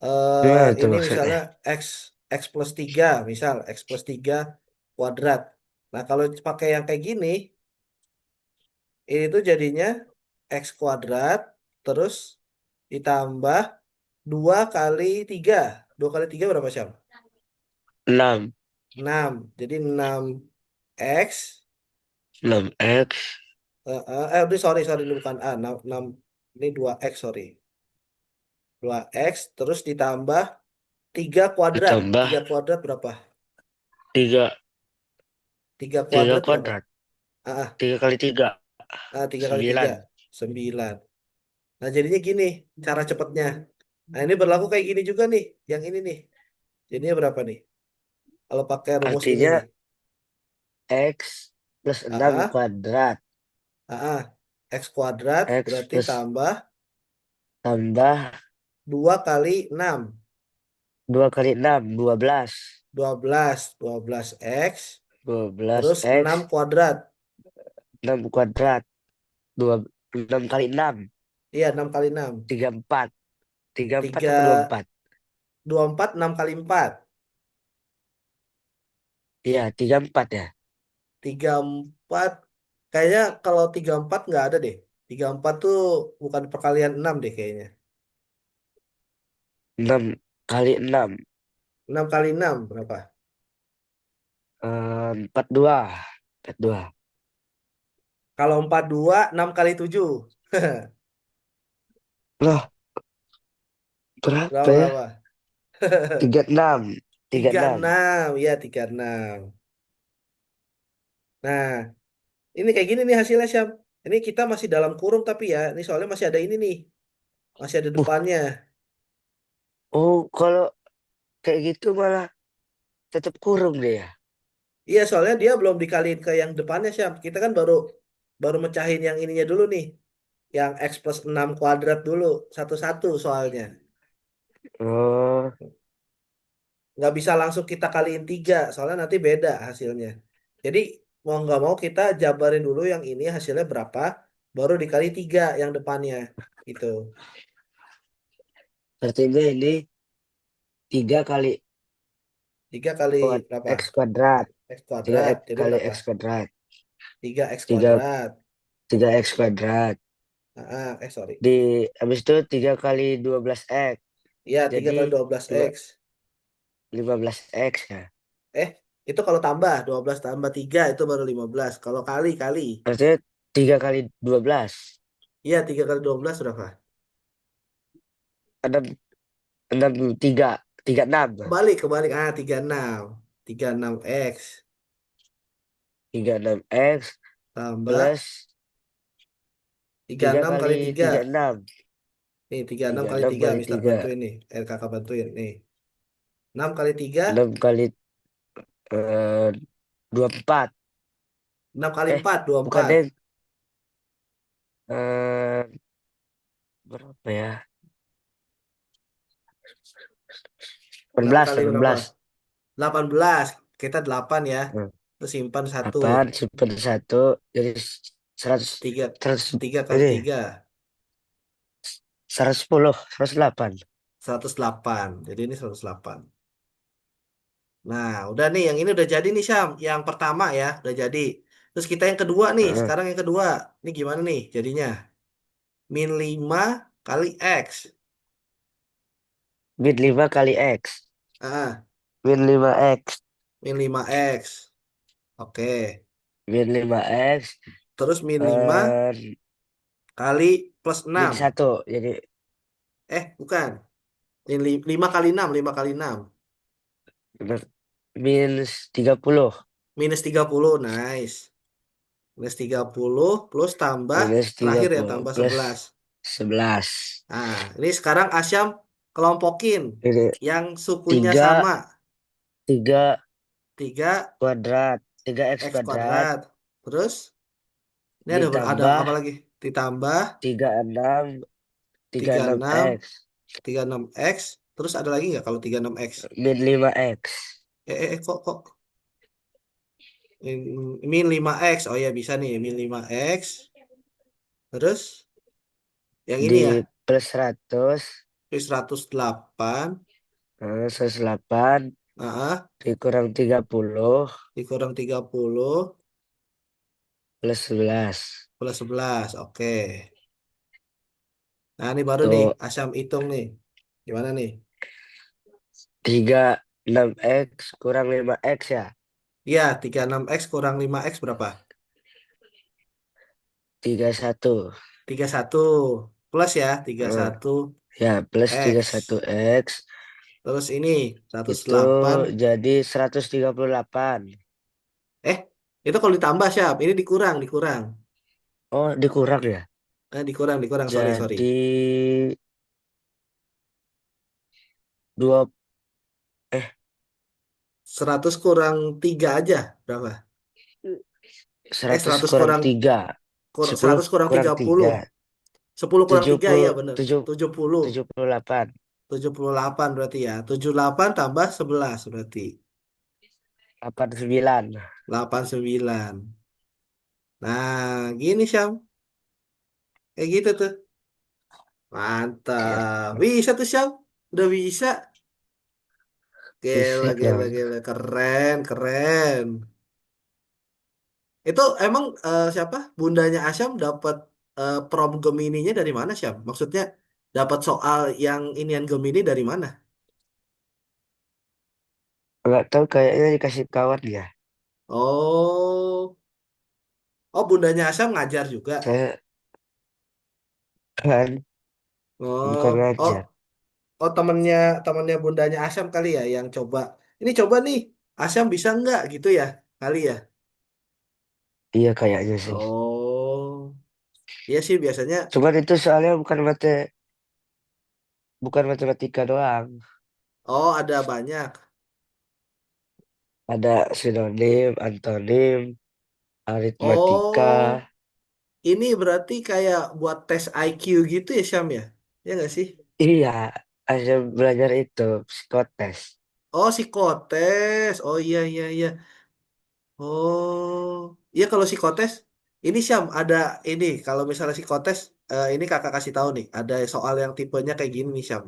gimana tuh ini maksudnya? misalnya X X plus 3 misal X plus 3 kuadrat. Nah, kalau pakai yang kayak gini, ini tuh jadinya X kuadrat terus ditambah 2 kali 3. 2 kali 3 berapa, Syam? 6. 6. Jadi 6X. 6X Ini sorry, sorry, ini bukan A. 6, 6, ini 2X, sorry. 2X terus ditambah 3 kuadrat. ditambah 3 kuadrat berapa? 3. 3 3 kuadrat berapa? kuadrat. Ah, ah. 3 kali 3. 3 kali 3. 9. 9. Nah, jadinya gini cara cepatnya. Nah, ini berlaku kayak gini juga nih. Yang ini nih. Jadinya berapa nih? Kalau pakai rumus ini Artinya nih. X plus Ah, 6 ah, kuadrat. ah. X kuadrat X berarti plus tambah tambah 2 kali 6. 2 kali 6 12. dua belas X, dua belas terus x 6 kuadrat. 6 kuadrat. Dua 6 kali 6 Iya, 6 kali 6. 34. 34 Tiga apa 24? 24 6 kali 4. Iya, 34 ya. 34. Kayaknya kalau 34 nggak ada deh. 34 tuh bukan perkalian 6 deh kayaknya. 6 kali 6. 6 kali 6 berapa? 42. 42. Kalau 42 6 kali 7. Loh, berapa Berapa ya? berapa? 36. tiga Tiga enam enam ya 36. Nah, ini kayak gini nih hasilnya Syam. Ini kita masih dalam kurung tapi ya, ini soalnya masih ada ini nih, masih ada depannya. Oh, kalau kayak gitu malah tetap kurung deh ya. Iya, soalnya dia belum dikaliin ke yang depannya Syam. Kita kan baru baru mecahin yang ininya dulu nih, yang X plus 6 kuadrat dulu, satu-satu soalnya. Oh, Nggak bisa langsung kita kaliin 3, soalnya nanti beda hasilnya. Jadi mau nggak mau kita jabarin dulu yang ini hasilnya berapa, baru dikali 3 yang depannya. Gitu. artinya ini 3 kali 3 kali berapa? X kuadrat. X tiga kuadrat, X jadi kali berapa? X kuadrat. 3 X tiga kuadrat. 3 X kuadrat. Sorry. Habis itu 3 kali 12 X. Iya, 3 Jadi kali 12 X. 15 X ya. Eh, itu kalau tambah, 12 tambah 3 itu baru 15. Kalau kali. Artinya 3 kali 12. Iya, 3 kali 12 berapa? Ada 63. 36. Kebalik. 36. 36X 36X tambah plus tiga puluh 3 enam kali kali 3. 36. Nih, 36 tiga kali enam 3 kali Mister tiga bantuin nih. Kakak bantuin nih. 6 kali 3, 6 kali 24. 6 kali Eh, 4, bukan 24. deh. Eh, berapa ya? 6 18, kali berapa? 18. 18. Kita 8 ya. Hmm, Terus simpan 1. 8 simpen 1 jadi 100 3, 100 3 kali ini 3, 110, 108. 108. Jadi ini 108. Nah, udah nih. Yang ini udah jadi nih, Syam. Yang pertama ya, udah jadi. Terus kita yang kedua nih. Heeh. Sekarang yang kedua. Ini gimana nih jadinya? Min 5 kali X. Min 5 kali X. Ah, Min 5X. min 5X. Oke. Min 5X. Terus min 5 eh kali plus min 6. 1. Jadi Bukan. Min 5 kali 6, 5 kali 6. bener, minus 30. Minus 30, nice. Minus 30 plus tambah, Minus tiga terakhir ya puluh tambah plus 11. 11. Nah, ini sekarang Asyam kelompokin. Ini Yang sukunya tiga sama. 3 3 kuadrat. 3X X kuadrat. kuadrat. Terus, ini ada Ditambah apa lagi? Ditambah 36. tiga tiga enam enam x 36X. Terus ada lagi nggak kalau 36X? Min 5X. Kok. Min 5X. Oh ya, bisa nih. Min 5X. Terus, yang ini Di ya. plus 100. Plus 108. 108 Nah, dikurang 30 dikurang 30 plus 11. plus 11. Oke. Nah, ini baru nih. Tuh Asam hitung nih. Gimana nih? 36X kurang 5X ya. Iya, 36X kurang 5X berapa? 31. 31. Plus ya, tiga puluh Eh, satu Ya plus tiga puluh satu X. x Terus ini seratus itu delapan. jadi 138. Eh, itu kalau ditambah siap. Ini dikurang. Oh, dikurang ya. Dikurang. Sorry. Jadi dua 100 kurang 3 aja. Berapa? 100 100 kurang kurang 3. 10 100 kurang kurang 30. 3. 10 kurang 3 70 iya bener. 7 70. 78. 78 berarti ya. 78 tambah 11 berarti. 89. 89. Nah, gini Syam. Kayak gitu tuh. Ya, Mantap. Bisa tuh Syam. Udah bisa. Gila, fisik gila, dong. gila. Keren, keren. Itu emang siapa? Bundanya Asyam dapat prom Gemininya dari mana Syam? Maksudnya dapat soal yang inian Gemini dari mana? Nggak tahu kayaknya dikasih kawan ya. Oh, oh bundanya Asyam ngajar juga. Saya kan Oh, bukan oh, ngajar. oh temennya bundanya Asyam kali ya yang coba. Ini coba nih, Asyam bisa nggak gitu ya? Kali ya. Iya kayaknya sih. Oh, iya sih biasanya. Cuman itu soalnya bukan matematika doang. Oh, ada banyak. Ada sinonim, antonim, aritmatika. Oh, ini berarti kayak buat tes IQ gitu ya Syam ya? Ya nggak sih? Iya, ada belajar itu psikotes. Oh, psikotes. Oh iya iya iya. Oh, iya kalau psikotes ini Syam ada ini kalau misalnya psikotes ini kakak kasih tahu nih ada soal yang tipenya kayak gini nih Syam.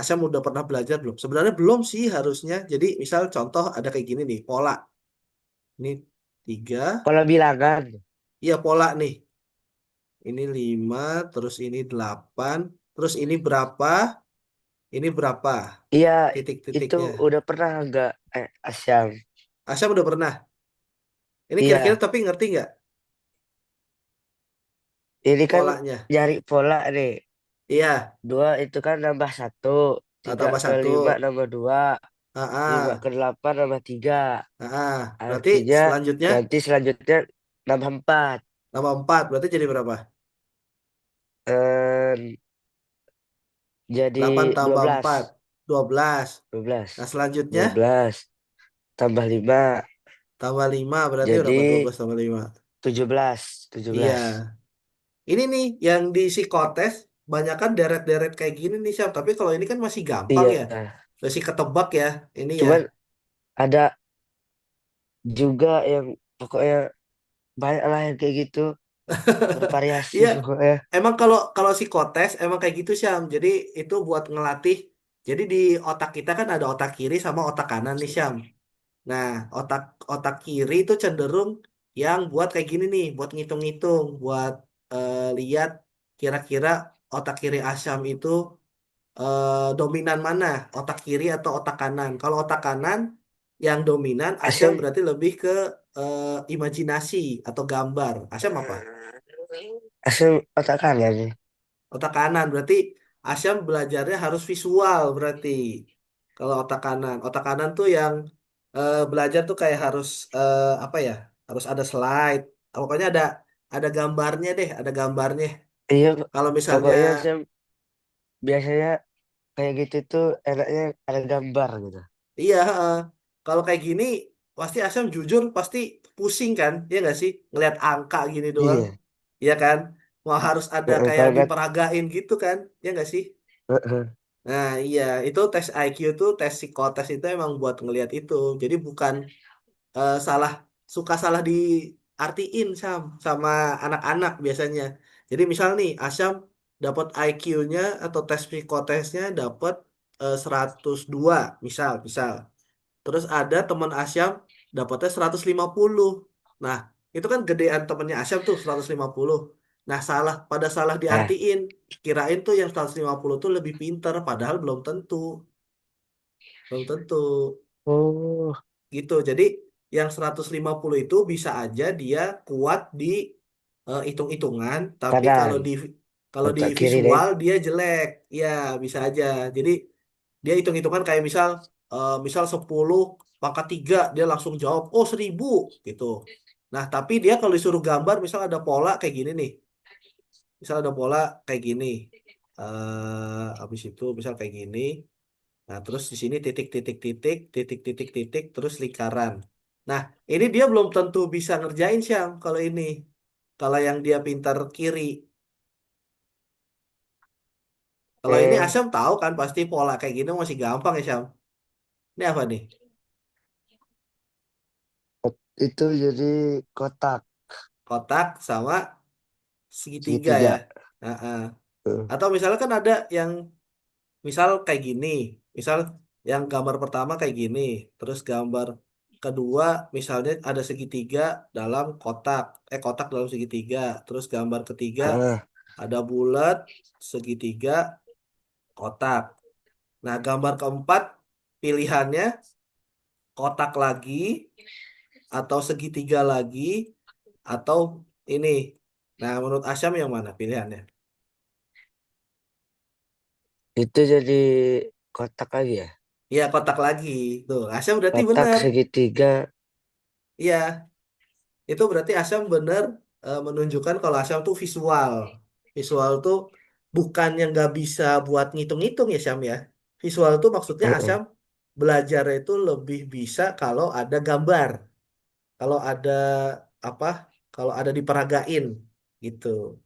Asyam udah pernah belajar belum? Sebenarnya belum sih harusnya. Jadi misal contoh ada kayak gini nih pola. Ini tiga, Kalau bilangan, iya pola nih. Ini lima, terus ini delapan, terus ini berapa? Ini berapa? iya itu Titik-titiknya. udah pernah nggak Asyam? Asyam udah pernah. Ini kira-kira Iya, tapi ngerti nggak ini kan polanya? nyari pola nih. Iya, Dua itu kan nambah satu, nah, tiga tambah ke satu. lima nambah dua, Ah, lima ke ah, delapan nambah tiga. Berarti Artinya selanjutnya nanti selanjutnya nambah empat. tambah 4. Berarti jadi berapa? Eh, jadi 8 dua tambah belas, 4. 12. dua belas, Nah, selanjutnya dua belas tambah lima tambah 5 berarti jadi berapa? 12 tambah 5. 17, 17. Iya. Ini nih yang di psikotes banyak kan deret-deret kayak gini nih, Syam. Tapi kalau ini kan masih gampang ya. Iya, Masih ketebak ya. Ini ya. cuman ada juga yang pokoknya banyak lah yang kayak gitu, bervariasi Iya, pokoknya. emang kalau kalau psikotes emang kayak gitu Syam. Jadi itu buat ngelatih. Jadi di otak kita kan ada otak kiri sama otak kanan nih Syam. Nah, otak otak kiri itu cenderung yang buat kayak gini nih, buat ngitung-ngitung, buat lihat kira-kira otak kiri Asyam itu dominan mana, otak kiri atau otak kanan. Kalau otak kanan yang dominan Asyam Asam, berarti lebih ke imajinasi atau gambar. Asyam apa? asam otak kanan nih. Otak kanan berarti Asyam belajarnya harus visual berarti. Kalau otak kanan tuh yang belajar tuh kayak harus apa ya? Harus ada slide. Pokoknya ada gambarnya deh, ada gambarnya. Iya, Kalau misalnya pokoknya Asam biasanya kayak gitu tuh enaknya ada gambar gitu. iya, kalau kayak gini pasti Asyam jujur pasti pusing kan? Iya nggak sih? Ngelihat angka gini doang. Iya, Iya kan? Mau harus ada kayak kalau nggak, diperagain gitu kan? Iya nggak sih? heeh. Nah, iya, itu tes IQ tuh, tes psikotes itu emang buat ngelihat itu. Jadi bukan salah, suka salah diartiin sama anak-anak biasanya. Jadi misal nih, Asyam dapat IQ-nya atau tes psikotesnya dapat 102, misal. Terus ada teman Asyam dapatnya 150. Nah, itu kan gedean temennya Asyam tuh 150. Nah, salah Nah, diartiin. Kirain tuh yang 150 tuh lebih pinter, padahal belum tentu. Belum tentu. oh, Gitu. Jadi yang 150 itu bisa aja dia kuat di hitung-hitungan, tapi kanan, kalau di otak kiri deh. visual dia jelek. Ya, bisa aja. Jadi dia hitung-hitungan kayak misal 10 pangkat 3 dia langsung jawab oh 1000 gitu. Nah, tapi dia kalau disuruh gambar misal ada pola kayak gini nih. Misal ada pola kayak gini. Habis itu misal kayak gini. Nah, terus di sini titik, terus lingkaran. Nah, ini dia belum tentu bisa ngerjain Syam kalau ini. Kalau yang dia pintar kiri. Kalau ini Hmm, Asyam tahu kan pasti pola kayak gini masih gampang ya Syam. Ini apa nih? itu jadi kotak Kotak sama segitiga ya. segitiga. Heeh. Tuh. Atau misalnya kan ada yang misal kayak gini. Misal yang gambar pertama kayak gini. Terus gambar kedua misalnya ada segitiga dalam kotak. Kotak dalam segitiga. Terus gambar ketiga Heeh. ada bulat, segitiga, kotak. Nah, gambar keempat pilihannya kotak lagi atau segitiga lagi atau ini. Nah, menurut Asyam yang mana pilihannya? Itu jadi kotak lagi ya. Iya, kotak lagi. Tuh, Asyam berarti Kotak bener. segitiga. Iya, itu berarti Asyam bener menunjukkan kalau Asyam tuh visual. Visual tuh bukan yang nggak bisa buat ngitung-ngitung ya, Syam ya. Visual tuh maksudnya Heeh. Asyam belajar itu lebih bisa kalau ada gambar. Kalau ada apa? Kalau ada diperagain gitu.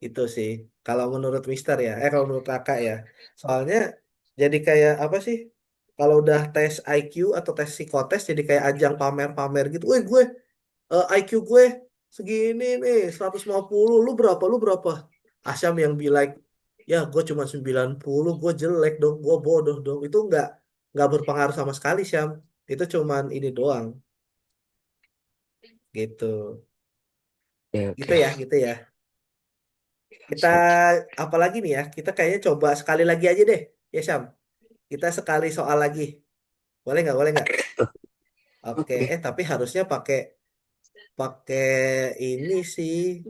Itu sih. Kalau menurut Mister ya, kalau menurut Kakak ya. Soalnya jadi kayak apa sih? Kalau udah tes IQ atau tes psikotes jadi kayak ajang pamer-pamer gitu. Wih, gue IQ gue segini nih 150. Lu berapa? Lu berapa? Asyam yang bilang, ya gue cuma 90, gue jelek dong, gue bodoh dong. Itu nggak berpengaruh sama sekali, Syam. Itu cuman ini doang gitu. Ya, Gitu oke. ya, gitu ya. Kita Siap. apalagi nih ya? Kita kayaknya coba sekali lagi aja deh, ya Syam. Kita sekali soal lagi. Boleh nggak? Boleh nggak? Oke. Oke. Tapi harusnya pakai pakai ini sih.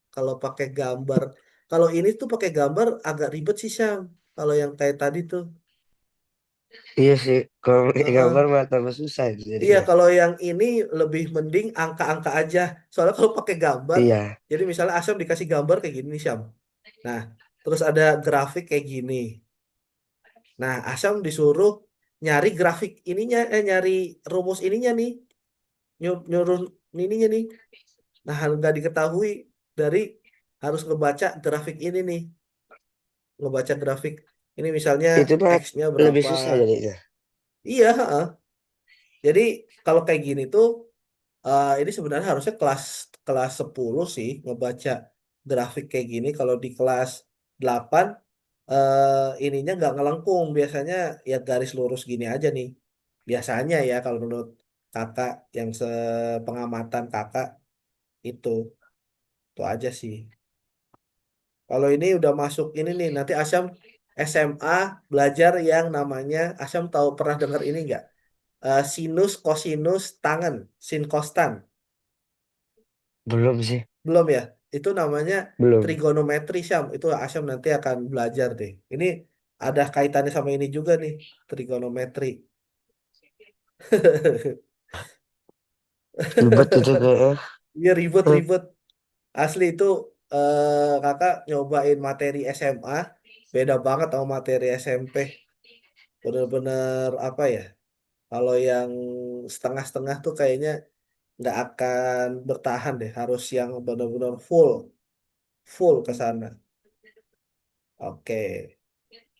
Kalau pakai gambar, kalau ini tuh pakai gambar agak ribet sih Syam. Kalau yang kayak tadi tuh. Iya sih. Kalau pakai gambar Heeh. mah tambah susah itu Iya, jadinya. kalau yang ini lebih mending angka-angka aja. Soalnya kalau pakai gambar, Iya. jadi misalnya Asyam dikasih gambar kayak gini nih, Syam. Nah, terus ada grafik kayak gini. Nah, Asyam disuruh nyari grafik ininya, nyari rumus ininya nih, nyuruh ininya nih. Nah, nggak diketahui dari harus ngebaca grafik ini nih, ngebaca grafik ini misalnya Itu mah X-nya lebih berapa. susah jadinya. Iya, heeh. Jadi kalau kayak gini tuh ini sebenarnya harusnya kelas kelas 10 sih ngebaca grafik kayak gini. Kalau di kelas 8 ininya nggak ngelengkung. Biasanya ya garis lurus gini aja nih. Biasanya ya kalau menurut kakak yang sepengamatan kakak itu. Itu aja sih. Kalau ini udah masuk ini nih, nanti Asyam SMA belajar yang namanya, Asyam tahu pernah dengar ini nggak? Sinus, kosinus, tangen, sin kostan. Belum sih. Belum ya? Itu namanya Belum. trigonometri, Syam. Itu Asyam nanti akan belajar deh. Ini ada kaitannya sama ini juga nih, trigonometri. Ribet itu kayaknya. Iya ribet-ribet. Asli itu kakak nyobain materi SMA, beda banget sama materi SMP. Bener-bener apa ya? Kalau yang setengah-setengah tuh kayaknya nggak akan bertahan deh. Harus yang bener-bener full, full ke sana. Oke.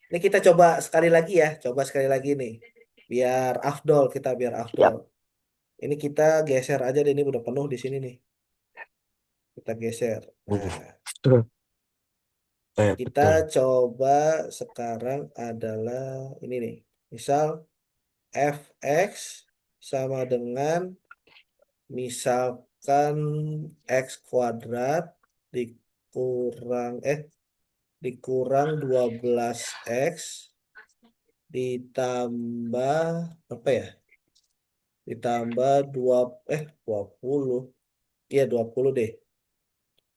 Ini kita coba sekali lagi ya. Coba sekali lagi nih. Biar afdol kita, biar afdol. Siap. Ini kita geser aja deh. Ini udah penuh di sini nih. Kita geser. Hmm. Nah, Betul. kita Betul. coba sekarang adalah ini nih. Misal fx sama dengan misalkan x kuadrat dikurang dikurang 12x ditambah apa ya? Ditambah 20. Iya 20 deh.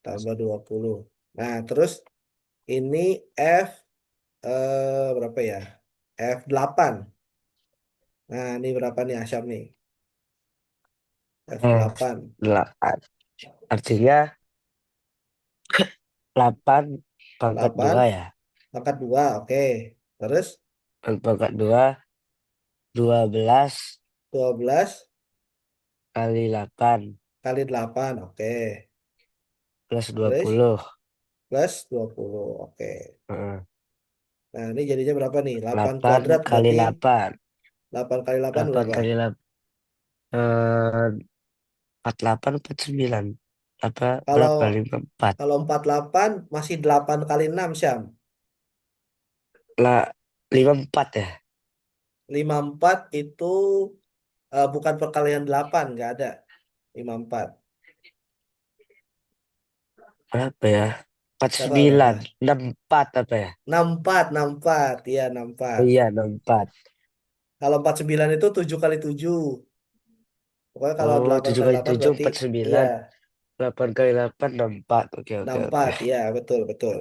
Tambah 20. Nah, terus ini F berapa ya? F8. Nah, ini berapa nih Asyam nih? Eh, F8. 8. Artinya 8 pangkat 8 2 ya. pangkat 2. Oke. Terus Pangkat 2, 12 12 kali 8 kali 8. Oke. plus dua Terus puluh plus 20. Oke. Heeh. Nah, ini jadinya berapa nih? 8 8 kuadrat kali berarti 8. 8 kali 8 8 berapa? kali 8. eh 48 49 apa Kalau berapa 54 kalau 48 masih 8 kali 6 Syam. lah 54 ya 54 itu bukan perkalian 8, nggak ada. 54. berapa ya Berapa 49 berapa? 64 apa ya 64, 64. Iya, 64. oh iya 64 Kalau 49 itu 7 kali 7. Pokoknya kalau oh 8 7 kali kali 8 7 berarti iya, 49 8 kali 8 64 oke oke oke 64. Iya, betul, betul.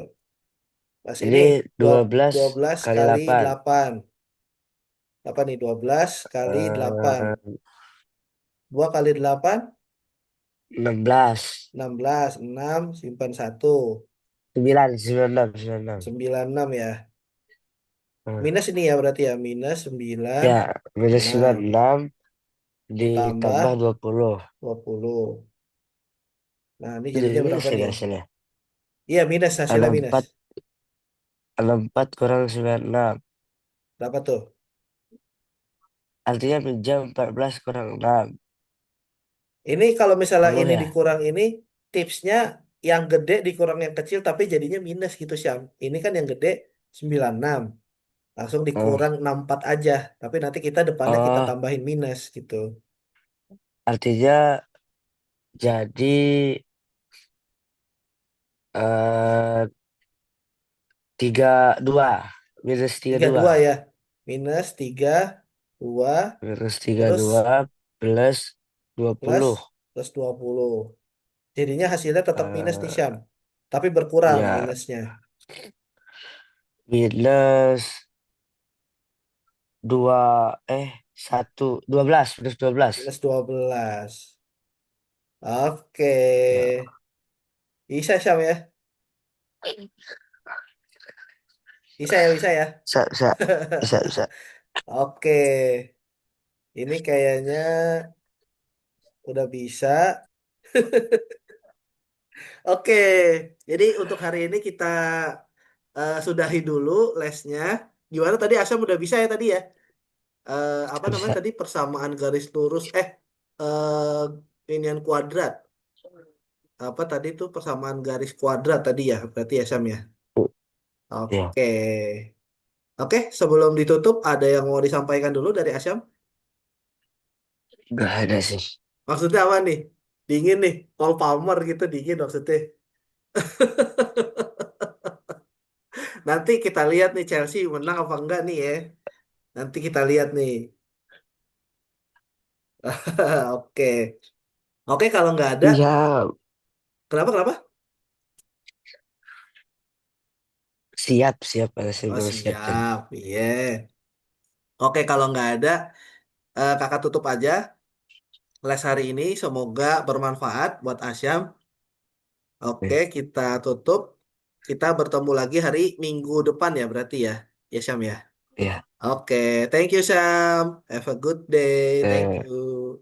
Mas ini ini dua 12 dua belas kali kali 8 8. Apa nih? 12 kali 8. eh 2 kali 8, 16 16. 6 simpan satu. 9 96 96 96 ya. Hmm. Minus ini ya berarti ya. Minus 9, Ya minus 6. 96 ditambah Ditambah 20 20. Nah, ini jadi jadinya minus berapa ini nih? hasilnya Iya, minus. Hasilnya minus. 64 64 kurang 96 Berapa tuh? artinya minjam 14 kurang 6 Ini kalau misalnya 10 ini ya dikurang ini, tipsnya yang gede dikurang yang kecil tapi jadinya minus gitu Syam. Ini kan yang gede 96. Langsung oh dikurang 64 aja. Tapi nanti kita depannya kita oh tambahin minus gitu. artinya jadi eh 32 minus tiga Tiga dua dua ya. Minus 32 minus tiga terus dua plus dua plus puluh plus 20. Jadinya hasilnya tetap minus nih eh Syam. Tapi berkurang ya minusnya. minus dua satu 12 minus 12 Minus 12. Oke. ya Bisa Syam ya? Bisa ya, bisa ya. bisa bisa bisa bisa Oke. Ini kayaknya udah bisa. Oke. Jadi untuk hari ini kita sudahi dulu lesnya. Gimana tadi Asam udah bisa ya tadi ya? Apa bisa namanya bisa. tadi persamaan garis lurus inian kuadrat. Apa tadi tuh persamaan garis kuadrat tadi ya? Berarti ya Sam ya. Ya Oke. Oke, sebelum ditutup ada yang mau disampaikan dulu dari Asyam? nggak ada sih Maksudnya apa nih? Dingin nih, Paul Palmer gitu dingin maksudnya. Nanti kita lihat nih Chelsea menang apa enggak nih ya. Nanti kita lihat nih. Oke. Oke, kalau nggak ada, iya kenapa kenapa? siap siap ada saya Oh belum siap tadi siap, iya. Oke, kalau nggak ada, kakak tutup aja les hari ini. Semoga bermanfaat buat Asyam. Oke, ya kita tutup. Kita bertemu lagi hari Minggu depan ya berarti ya. Ya Syam ya. ya Oke, thank you Syam. Have a good day. Thank eh you.